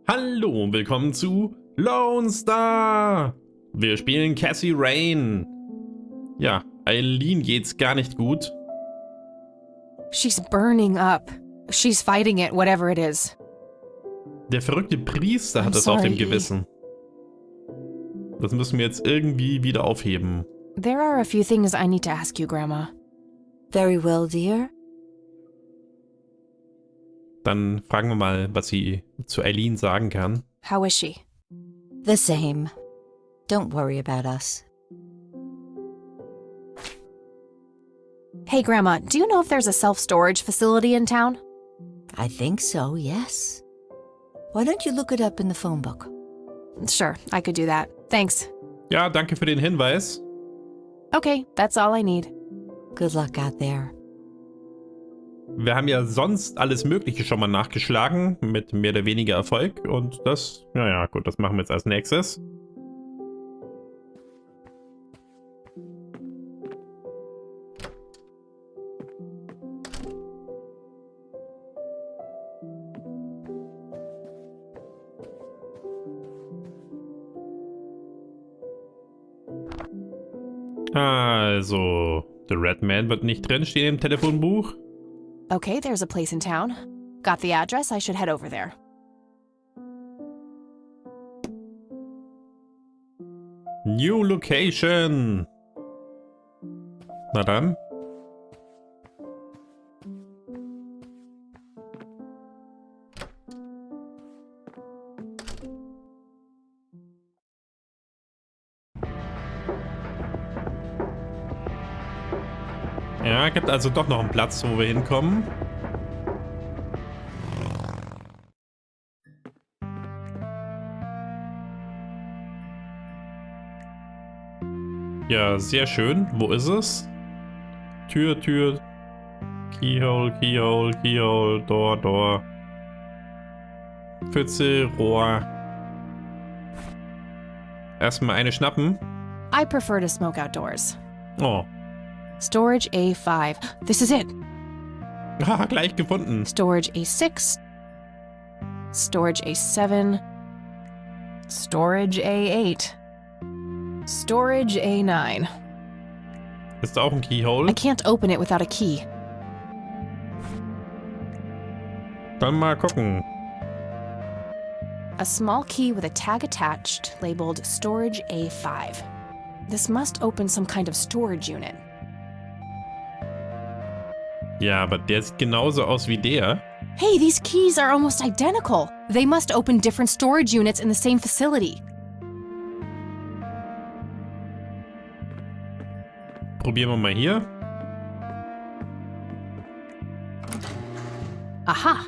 Hallo und willkommen zu Lonestar. Wir spielen Cassie Rain. Ja, Eileen geht's gar nicht gut. She's burning up. She's fighting it, whatever it is. Der verrückte Priester hat I'm es auf dem sorry. Gewissen. Das müssen wir jetzt irgendwie wieder aufheben. There are a few things I need to ask you, Grandma. Very well, dear. Dann fragen wir mal, was sie zu Eileen sagen kann. How is she? The same. Don't worry about us. Hey, Grandma, do you know if there's a self-storage facility in town? I think so, yes. Why don't you look it up in the phone book? Sure, I could do that. Thanks. Ja, danke für den Hinweis. Okay, that's all I need. Good luck out there. Wir haben ja sonst alles Mögliche schon mal nachgeschlagen, mit mehr oder weniger Erfolg. Und das, naja, gut, das machen wir jetzt als nächstes. Also, The Red Man wird nicht drinstehen im Telefonbuch. Okay, there's a place in town. Got the address, I should head over there. New Location. Na dann. Ja, gibt also doch noch einen Platz, wo wir hinkommen. Ja, sehr schön. Wo ist es? Tür, Tür. Keyhole, Keyhole, Keyhole, Door, Door. Pfütze, Rohr. Erstmal eine schnappen. I prefer to smoke outdoors. Oh. Storage A5. This is it. Haha, gleich gefunden. Storage A6. Storage A7. Storage A8. Storage A9. Ist auch ein Keyhole. I can't open it without a key. Dann mal gucken. A small key with a tag attached labeled Storage A5. This must open some kind of storage unit. Ja, aber der sieht genauso aus wie der. Hey, these keys are almost identical. They must open different storage units in the same facility. Probieren wir mal hier. Aha.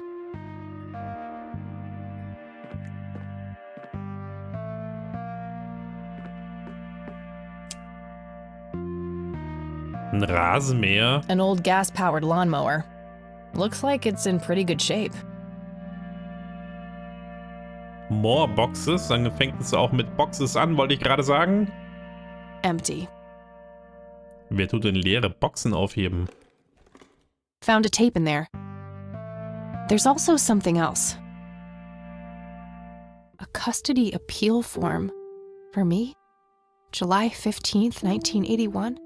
Ein Rasenmäher. An old gas-powered lawnmower. Looks like it's in pretty good shape. More Boxes. Dann fängt es auch mit Boxes an, wollte ich gerade sagen. Empty. Wer tut denn leere Boxen aufheben? Found a tape in there. There's also something else. A custody appeal form. For me? July 15th, 1981?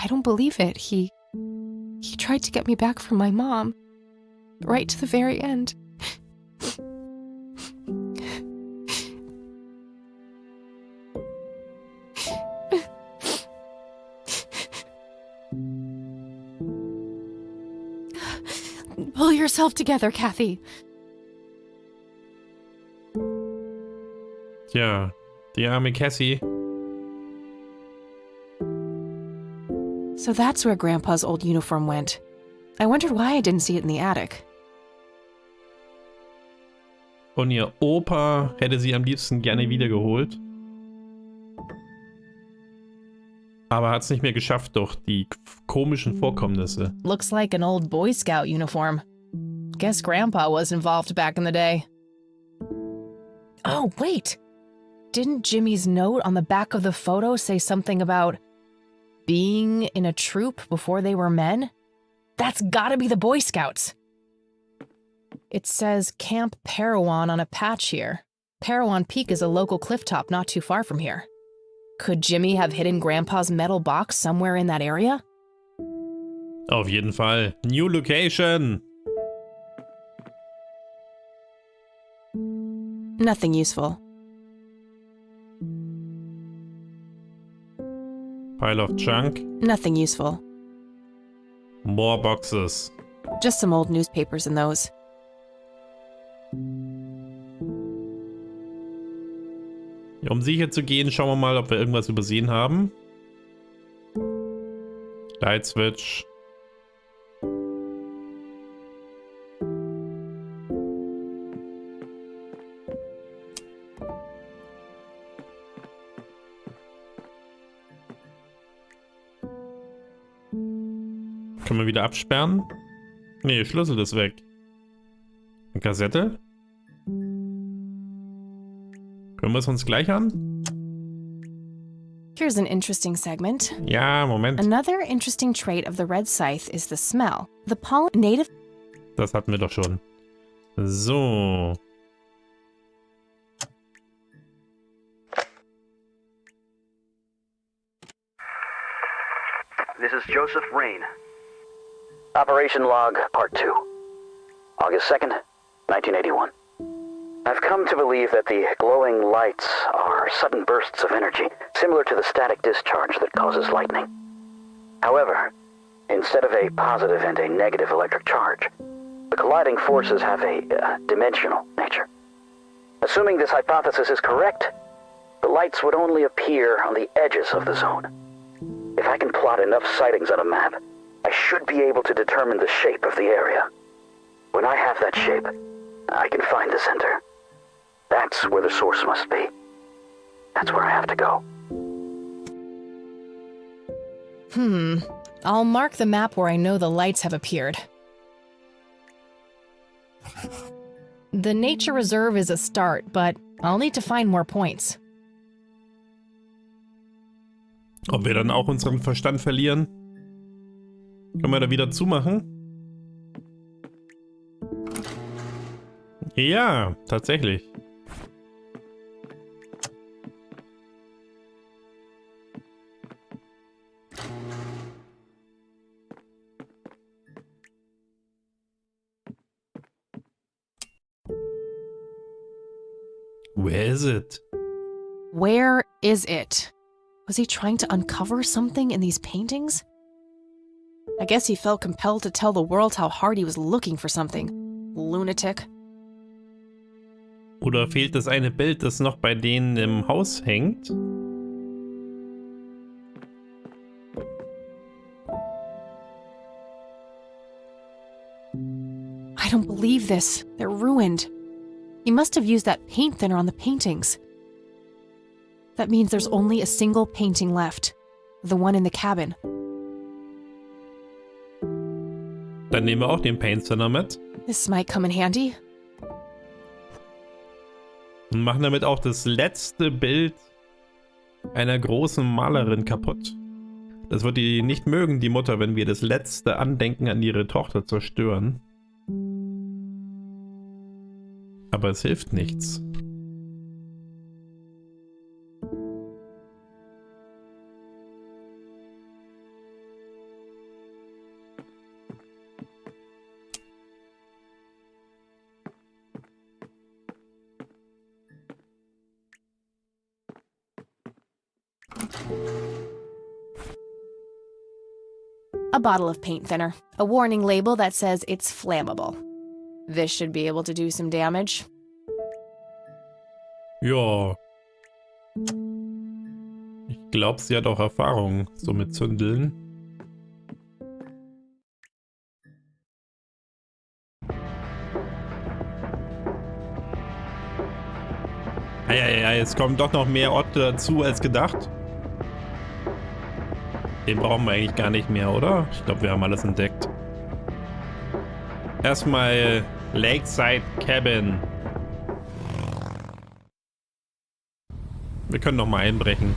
I don't believe it. He tried to get me back from my mom. Right to the very end. Pull yourself together, Kathy. Tja, die arme Cassie. So that's where Grandpa's old uniform went. I wondered why I didn't see it in the attic. Und ihr Opa hätte sie am liebsten gerne wiedergeholt. Aber hat es nicht mehr geschafft durch die komischen Vorkommnisse. Looks like an old Boy Scout uniform. Guess Grandpa was involved back in the day. Oh, wait. Didn't Jimmy's note on the back of the photo say something about being in a troop before they were men? That's gotta be the Boy Scouts. It says Camp Parowan on a patch here. Parowan Peak is a local clifftop not too far from here. Could Jimmy have hidden Grandpa's metal box somewhere in that area? Auf jeden Fall. New Location. Nothing useful. Pile of junk. Nothing useful. More boxes. Just some old newspapers in those. Ja, um sicher zu gehen, schauen wir mal, ob wir irgendwas übersehen haben. Light Switch. Können wir wieder absperren? Nee, Schlüssel ist weg. Eine Kassette? Können wir es uns gleich an? Here's an interesting segment. Ja, Moment. Another interesting trait of the red scythe is the smell. The pollen native. Das hatten wir doch schon. So. This is Joseph Rain. Operation Log, Part 2. August 2nd, 1981. I've come to believe that the glowing lights are sudden bursts of energy, similar to the static discharge that causes lightning. However, instead of a positive and a negative electric charge, the colliding forces have a dimensional nature. Assuming this hypothesis is correct, the lights would only appear on the edges of the zone. If I can plot enough sightings on a map, I should be able to determine the shape of the area. When I have that shape, I can find the center. That's where the source must be. That's where I have to go. I'll mark the map where I know the lights have appeared. The nature reserve is a start, but I'll need to find more points. Ob wir dann auch unseren Verstand verlieren? Können wir da wieder zumachen? Ja, tatsächlich. Where is it? Where is it? Was he trying to uncover something in these paintings? I guess he felt compelled to tell the world how hard he was looking for something. Lunatic. Oder fehlt das eine Bild, das noch bei denen im Haus hängt? I don't believe this. They're ruined. He must have used that paint thinner on the paintings. That means there's only a single painting left. The one in the cabin. Dann nehmen wir auch den Paint Thinner mit. This might come in handy. Und machen damit auch das letzte Bild einer großen Malerin kaputt. Das wird die nicht mögen, die Mutter, wenn wir das letzte Andenken an ihre Tochter zerstören. Aber es hilft nichts. A bottle of paint thinner. A warning label that says it's flammable. This should be able to do some damage. Ja. Ich glaube, sie hat auch Erfahrung so mit Zündeln. Ja, jetzt kommen doch noch mehr Orte dazu als gedacht. Den brauchen wir eigentlich gar nicht mehr, oder? Ich glaube, wir haben alles entdeckt. Erstmal Lakeside Cabin. Wir können noch mal einbrechen.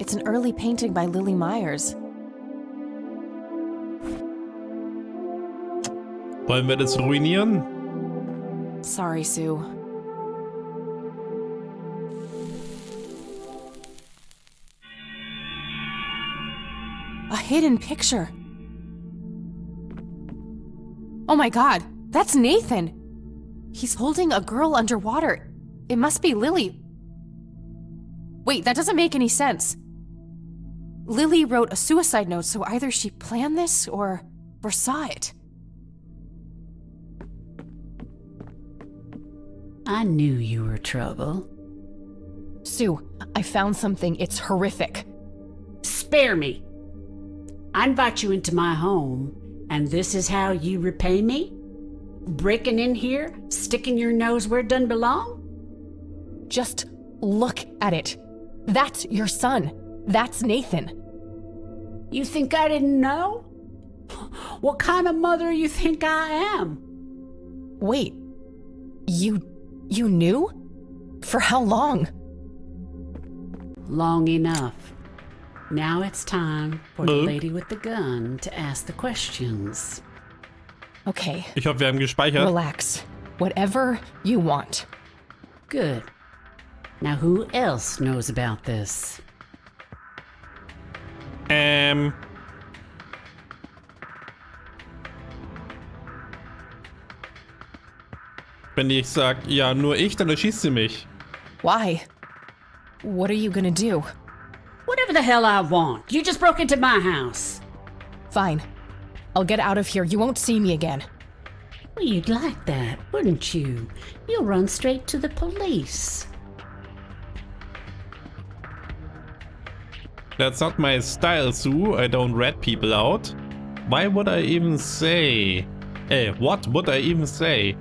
It's an early painting by Lily Myers. Wollen wir das ruinieren? Sorry, Sue. A hidden picture. Oh my god, that's Nathan! He's holding a girl underwater. It must be Lily. Wait, that doesn't make any sense. Lily wrote a suicide note, so either she planned this or foresaw it. I knew you were trouble. Sue, I found something. It's horrific. Spare me. I invite you into my home, and this is how you repay me? Breaking in here, sticking your nose where it doesn't belong? Just look at it. That's your son. That's Nathan. You think I didn't know? What kind of mother you think I am? Wait, you knew? For how long? Long enough. Now it's time for the lady with the gun to ask the questions. Okay. Ich hoffe, wir haben gespeichert. Relax. Whatever you want. Good. Now who else knows about this? Wenn ich sag, ja, nur ich, dann erschießt sie mich. Why? What are you gonna do? Whatever the hell I want. You just broke into my house. Fine. I'll get out of here. You won't see me again. Well, you'd like that, wouldn't you? You'll run straight to the police. That's not my style, Sue. I don't rat people out. Why would I even say... what would I even say?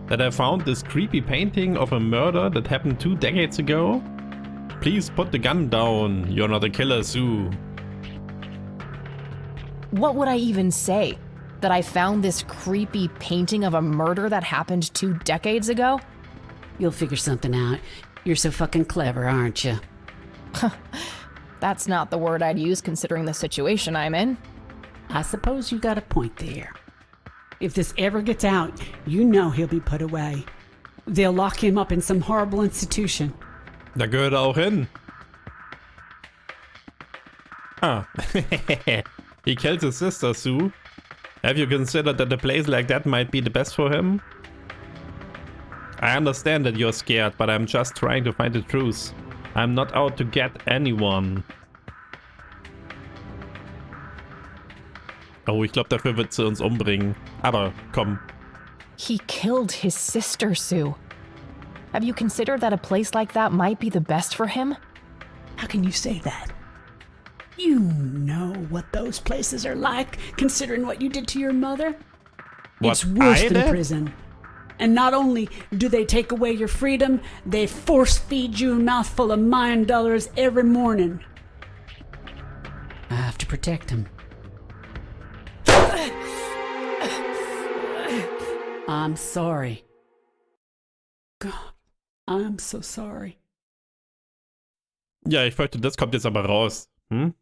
That I found this creepy painting of a murder that happened 2 decades ago? Please put the gun down. You're not a killer, Sue. What would I even say? That I found this creepy painting of a murder that happened 2 decades ago? You'll figure something out. You're so fucking clever, aren't you? That's not the word I'd use considering the situation I'm in. I suppose you got a point there. If this ever gets out, you know he'll be put away. They'll lock him up in some horrible institution. Da gehört er auch hin. Ah. He killed his sister, Sue. Have you considered that a place like that might be the best for him? I understand that you're scared, but I'm just trying to find the truth. I'm not out to get anyone. Oh, ich glaube, dafür wird sie uns umbringen. Aber komm. He killed his sister, Sue. Have you considered that a place like that might be the best for him? How can you say that? You know what those places are like, considering what you did to your mother. What It's worse I than did? prison. And not only do they take away your freedom, they force feed you a mouthful of mine dollars every morning. I have to protect him. I'm sorry. God, I'm so sorry. Ja, ich fürchte, das kommt jetzt aber raus. Hm?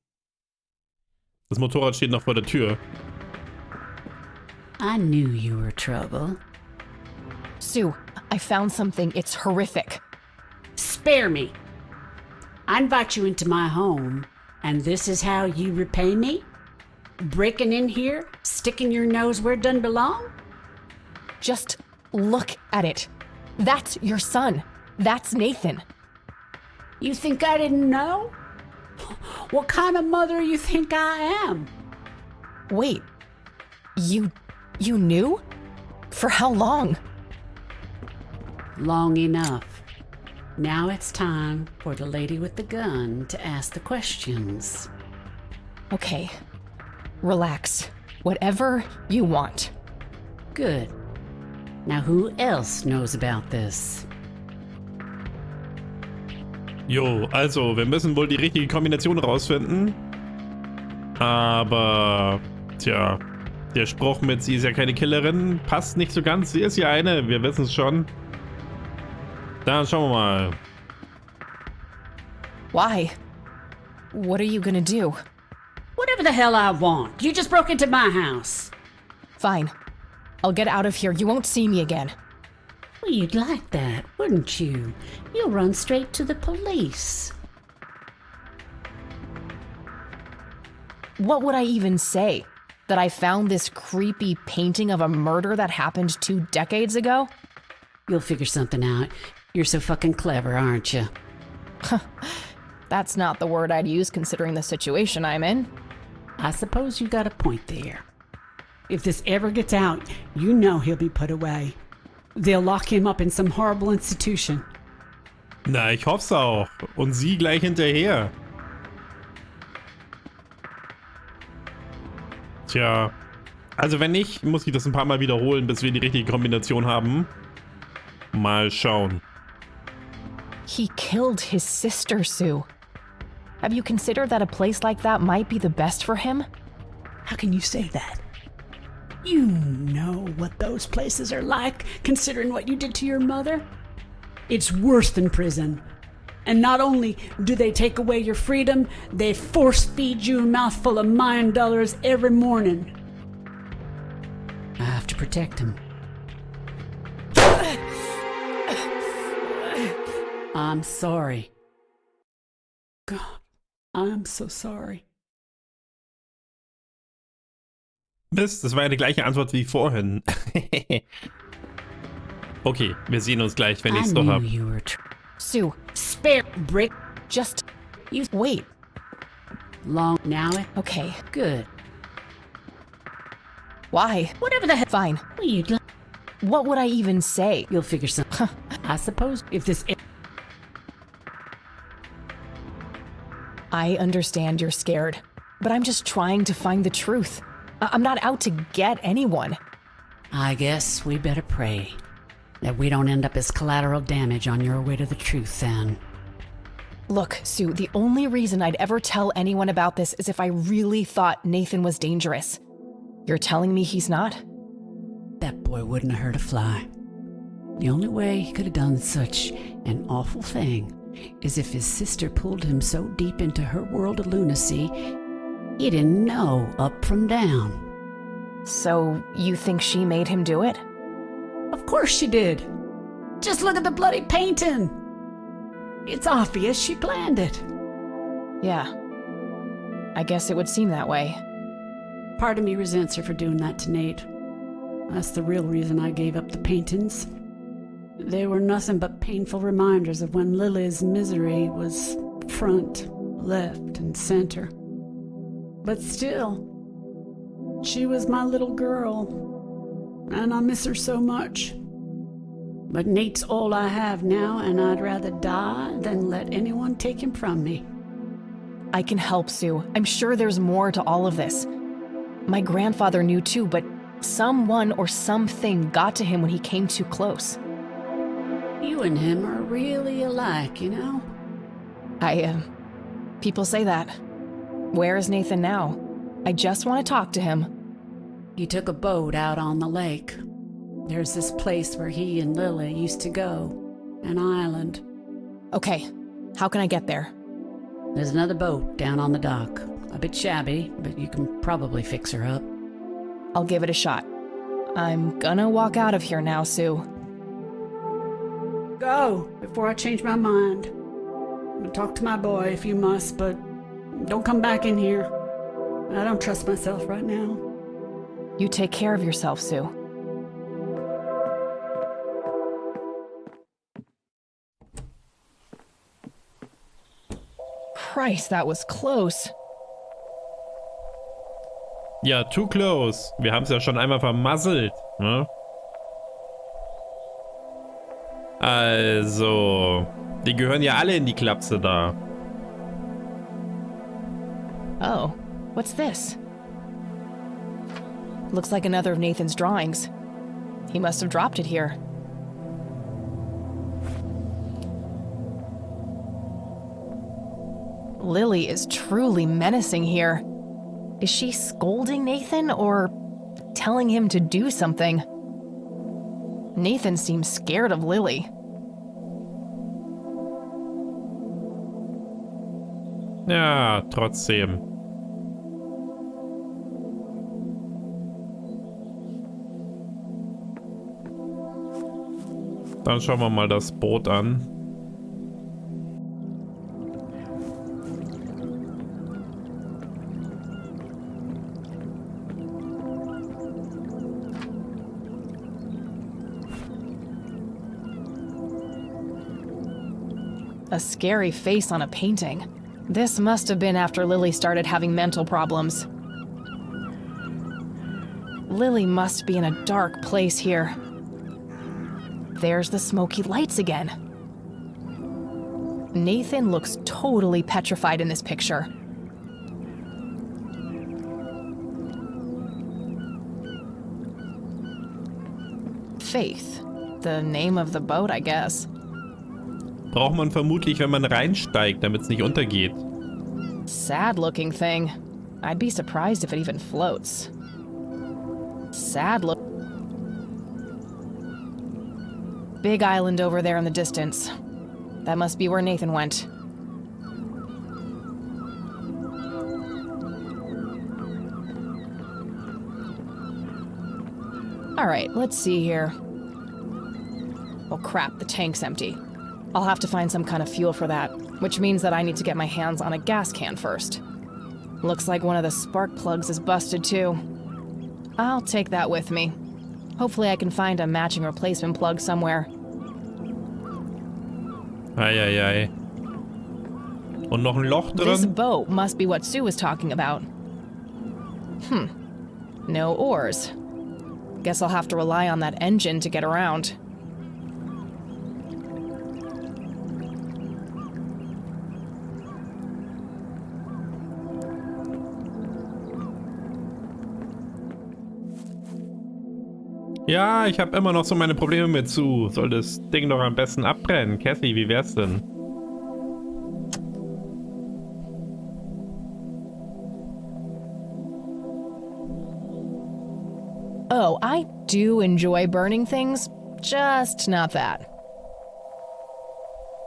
Das Motorrad steht noch vor der Tür. I knew you were trouble. Sue, I found something. It's horrific. Spare me. I invite you into my home, and this is how you repay me? Breaking in here, sticking your nose where it doesn't belong? Just look at it. That's your son. That's Nathan. You think I didn't know? What kind of mother you think I am? Wait, you knew? For how long? Long enough. Now it's time for the lady with the gun to ask the questions. Okay, relax. Whatever you want. Good. Now who else knows about this? Jo, also, wir müssen wohl die richtige Kombination rausfinden. Aber, tja, der Spruch mit sie ist ja keine Killerin passt nicht so ganz. Sie ist ja eine, wir wissen es schon. Dann schauen wir mal. Why? What are you gonna do? Whatever the hell I want. You just broke into my house. Fine. I'll get out of here. You won't see me again. Well, you'd like that, wouldn't you? You'll run straight to the police. What would I even say? That I found this creepy painting of a murder that happened 2 decades ago? You'll figure something out. You're so fucking clever, aren't you? That's not the word I'd use considering the situation I'm in. I suppose you got a point there. If this ever gets out, you know he'll be put away. They'll lock him up in some horrible institution. Na, ich hoff's auch. Und sie gleich hinterher. Tja. Also wenn nicht, muss ich das ein paar Mal wiederholen, bis wir die richtige Kombination haben. Mal schauen. He killed his sister, Sue. Have you considered that a place like that might be the best for him? How can you say that? You know what those places are like, considering what you did to your mother. It's worse than prison. And not only do they take away your freedom, they force feed you a mouthful of mind dollars every morning. I have to protect him. I'm sorry. God, I'm so sorry. Mist, das war ja die gleiche Antwort wie vorhin. Okay, wir sehen uns gleich, wenn ich's doch hab. Sue, Spare brick. just... you wait. Long now. Okay, Good. why? Whatever the hell. Fine. Well, you'd like. What would I even say? You'll figure something. I suppose if this. I understand you're scared, but I'm just trying to find the truth. I'm not out to get anyone. I guess we better pray that we don't end up as collateral damage on your way to the truth then. Look, Sue, the only reason I'd ever tell anyone about this is if I really thought Nathan was dangerous. You're telling me he's not? That boy wouldn't have hurt a fly. The only way he could have done such an awful thing is if his sister pulled him so deep into her world of lunacy, he didn't know up from down. So, you think she made him do it? Of course she did. Just look at the bloody painting. It's obvious she planned it. Yeah. I guess it would seem that way. Part of me resents her for doing that to Nate. That's the real reason I gave up the paintings. They were nothing but painful reminders of when Lily's misery was front, left, and center. But still, she was my little girl, and I miss her so much. But Nate's all I have now, and I'd rather die than let anyone take him from me. I can help, Sue. I'm sure there's more to all of this. My grandfather knew too, but someone or something got to him when he came too close. You and him are really alike, you know? People say that. Where is Nathan now? I just want to talk to him. He took a boat out on the lake. There's this place where he and Lily used to go. An island. Okay, how can I get there? There's another boat down on the dock. A bit shabby, but you can probably fix her up. I'll give it a shot. I'm gonna walk out of here now, Sue. Go, before I change my mind. I'm gonna talk to my boy if you must, but don't come back in here. I don't trust myself right now. You take care of yourself, Sue. Christ, that was close. Ja, too close. Wir haben es ja schon einmal vermasselt, ne? Also, die gehören ja alle in die Klapse da. Oh, what's this? Looks like another of Nathan's drawings. He must have dropped it here. Lily is truly menacing here. Is she scolding Nathan or telling him to do something? Nathan seems scared of Lily. Ja, trotzdem. Dann schauen wir mal das Boot an. A scary face on a painting. This must have been after Lily started having mental problems. Lily must be in a dark place here. There's the smoky lights again. Nathan looks totally petrified in this picture. Faith. The name of the boat, I guess. Braucht man vermutlich, wenn man reinsteigt, damit es nicht untergeht. Sad looking thing. I'd be surprised if it even floats. Sad look. Big island over there in the distance. That must be where Nathan went. Alright, let's see here. Oh crap, the tank's empty. I'll have to find some kind of fuel for that, which means that I need to get my hands on a gas can first. Looks like one of the spark plugs is busted too. I'll take that with me. Hopefully I can find a matching replacement plug somewhere. Eieiei. Und noch ein Loch This drin? boat must be what Sue was talking about. No oars. Guess I'll have to rely on that engine to get around. Ja, ich habe immer noch so meine Probleme mit zu. Soll das Ding doch am besten abbrennen? Cassie, wie wär's denn? Oh, I do enjoy burning things, just not that.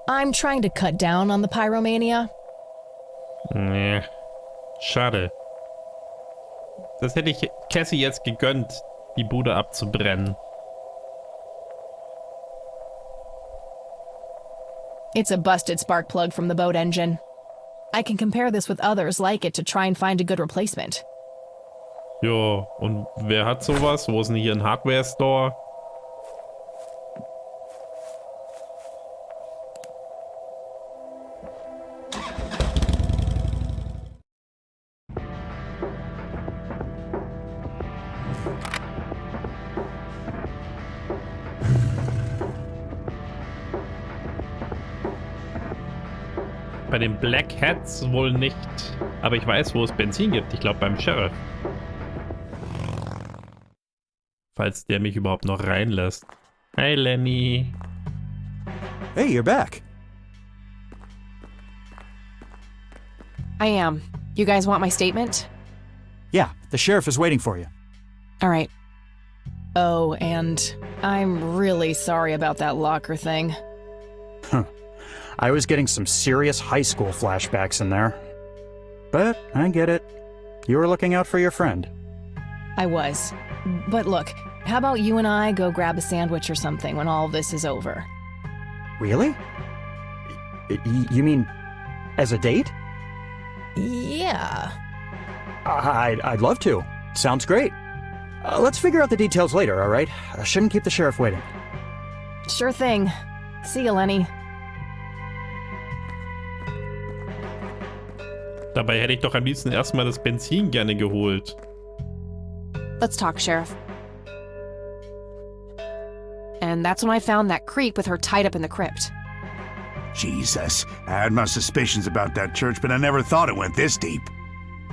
I'm trying to cut down on the pyromania. Nee, schade. Das hätte ich Cassie jetzt gegönnt, die Bude abzubrennen. It's a busted spark plug from the boat engine. I can compare this with others like it to try and find a good replacement. Jo, und wer hat sowas? Wo ist denn hier ein Hardware-Store? Bei den Black Hats wohl nicht, aber ich weiß, wo es Benzin gibt. Ich glaube beim Sheriff. Falls der mich überhaupt noch reinlässt. Hey Lenny. Hey, you're back. I am. You guys want my statement? Yeah, the sheriff is waiting for you. All right. Oh, and I'm really sorry about that locker thing. I was getting some serious high school flashbacks in there. But I get it. You were looking out for your friend. I was. But look, how about you and I go grab a sandwich or something when all this is over? Really? You mean as a date? Yeah. I'd love to. Sounds great. Let's figure out the details later, all right? I shouldn't keep the sheriff waiting. Sure thing. See you, Lenny. Dabei hätte ich doch am liebsten erstmal das Benzin gerne geholt. Let's talk, Sheriff. And that's when I found that creep with her tied up in the crypt. Jesus, I had my suspicions about that church, but I never thought it went this deep.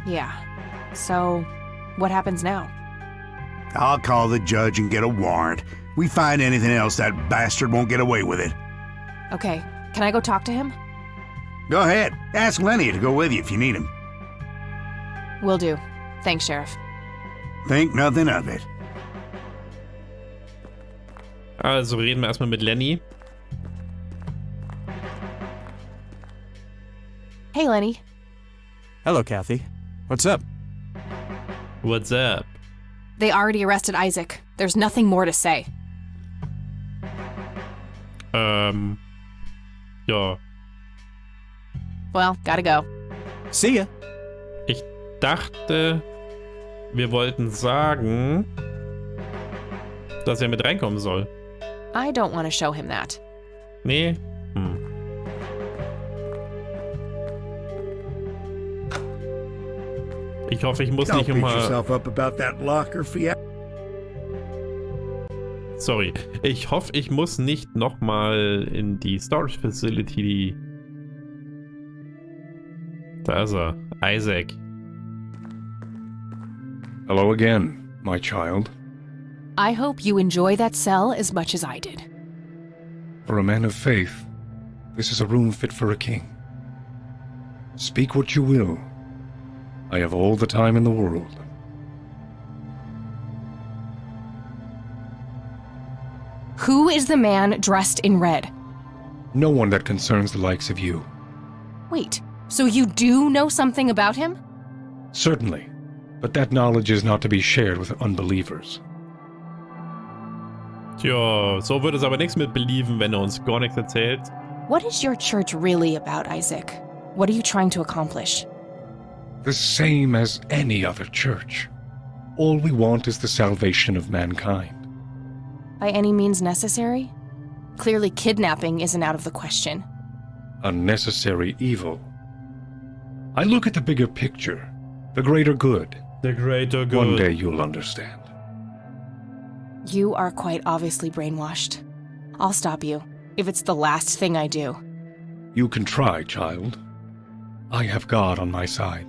Yeah. So, what happens now? I'll call the judge and get a warrant. We find anything else, that bastard won't get away with it. Okay, can I go talk to him? Go ahead. Ask Lenny to go with you if you need him. Will do. Thanks, Sheriff. Think nothing of it. Also reden wir erstmal mit Lenny. Hey, Lenny. Hello, Kathy. What's up? What's up? They already arrested Isaac. There's nothing more to say. Ja. Well, gotta go. See ya. Ich dachte, wir wollten sagen, dass er mit reinkommen soll. I don't want to show him that. Nee? Ich hoffe, ich muss Don't nicht beat immer... yourself up about that locker fiasco. Sorry. Ich hoffe, ich muss nicht nochmal in die Storage Facility. Da ist er. Isaac. Hello again, my child. I hope you enjoy that cell as much as I did. For a man of faith, this is a room fit for a king. Speak what you will. I have all the time in the world. Who is the man dressed in red? No one that concerns the likes of you. Wait, so you do know something about him? Certainly, but that knowledge is not to be shared with unbelievers. Tja, so wird es aber nichts mit Belieben, wenn er uns gar nichts erzählt. What is your church really about, Isaac? What are you trying to accomplish? The same as any other church. All we want is the salvation of mankind. By any means necessary? Clearly kidnapping isn't out of the question. Unnecessary evil. I look at the bigger picture, the greater good. The greater good. One day you'll understand. You are quite obviously brainwashed. I'll stop you, if it's the last thing I do. You can try, child. I have God on my side.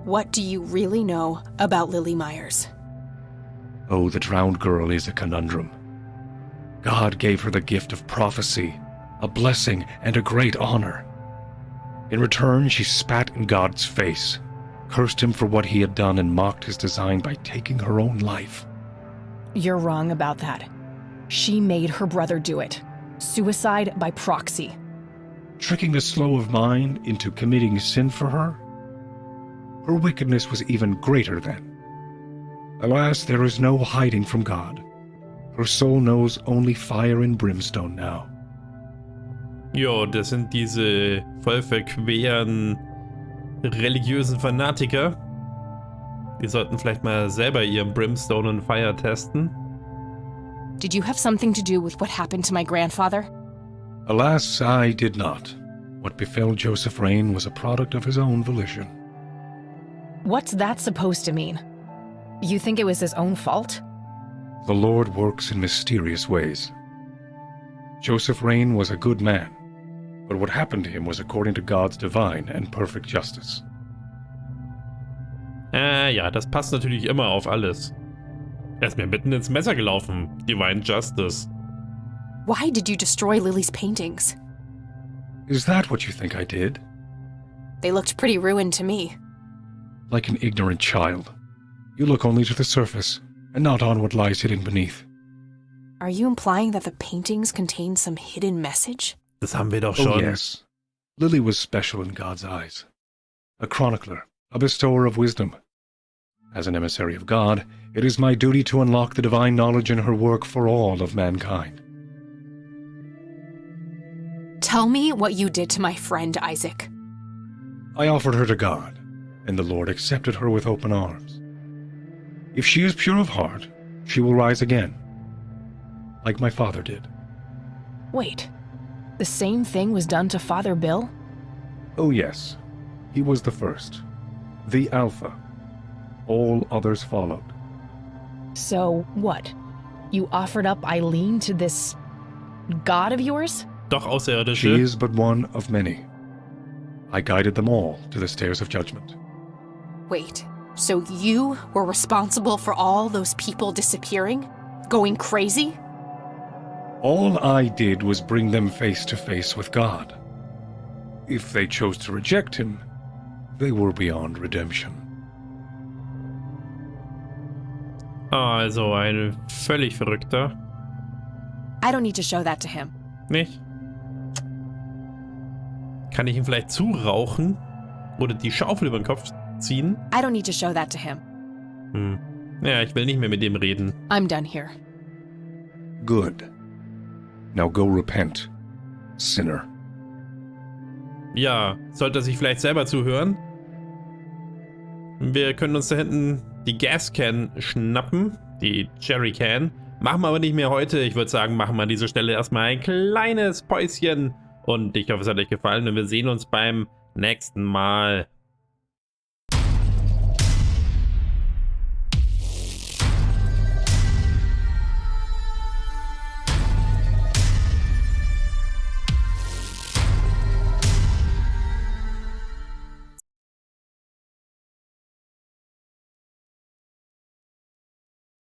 What do you really know about Lily Myers? Oh, the drowned girl is a conundrum. God gave her the gift of prophecy, a blessing, and a great honor. In return, she spat in God's face, cursed him for what he had done, and mocked his design by taking her own life. You're wrong about that. She made her brother do it. Suicide by proxy. Tricking the slow of mind into committing sin for her? Her wickedness was even greater then. Alas, there is no hiding from God. Her soul knows only fire and brimstone now. Jo, das sind diese voll verqueren religiösen Fanatiker. Die sollten vielleicht mal selber ihren Brimstone und Fire testen. Did you have something to do with what happened to my grandfather? Alas, I did not. What befell Joseph Rain was a product of his own volition. What's that supposed to mean? You think it was his own fault? The Lord works in mysterious ways. Joseph Rain was a good man, but what happened to him was according to God's divine and perfect justice. Ja, das passt natürlich immer auf alles. Er ist mir mitten ins Messer gelaufen. Divine Justice. Why did you destroy Lily's paintings? Is that what you think I did? They looked pretty ruined to me. Like an ignorant child. You look only to the surface, and not on what lies hidden beneath. Are you implying that the paintings contain some hidden message? Das haben wir doch schon. Oh yes. Lily was special in God's eyes. A chronicler, a bestower of wisdom. As an emissary of God, it is my duty to unlock the divine knowledge in her work for all of mankind. Tell me what you did to my friend Isaac. I offered her to God, and the Lord accepted her with open arms. If she is pure of heart, she will rise again, like my father did. Wait, the same thing was done to Father Bill? Oh yes, he was the first, the Alpha. All others followed. So what? You offered up Eileen to this god of yours? Doch Außerirdische. She is but one of many. I guided them all to the stairs of judgment. Wait, so you were responsible for all those people disappearing? Going crazy? All I did was bring them face to face with God. If they chose to reject him, they were beyond redemption. Also ein völlig Verrückter. I don't need to show that to him. Nicht? Kann ich ihn vielleicht zurauchen? Oder die Schaufel über den Kopf ziehen? I don't need to show that to him. Ja, ich will nicht mehr mit dem reden. I'm done here. Good. Now go repent, sinner. Ja, sollte er sich vielleicht selber zuhören? Wir können uns da hinten die Gascan schnappen, die Jerrycan. Machen wir aber nicht mehr heute. Ich würde sagen, machen wir an dieser Stelle erstmal ein kleines Päuschen. Und ich hoffe, es hat euch gefallen und wir sehen uns beim nächsten Mal.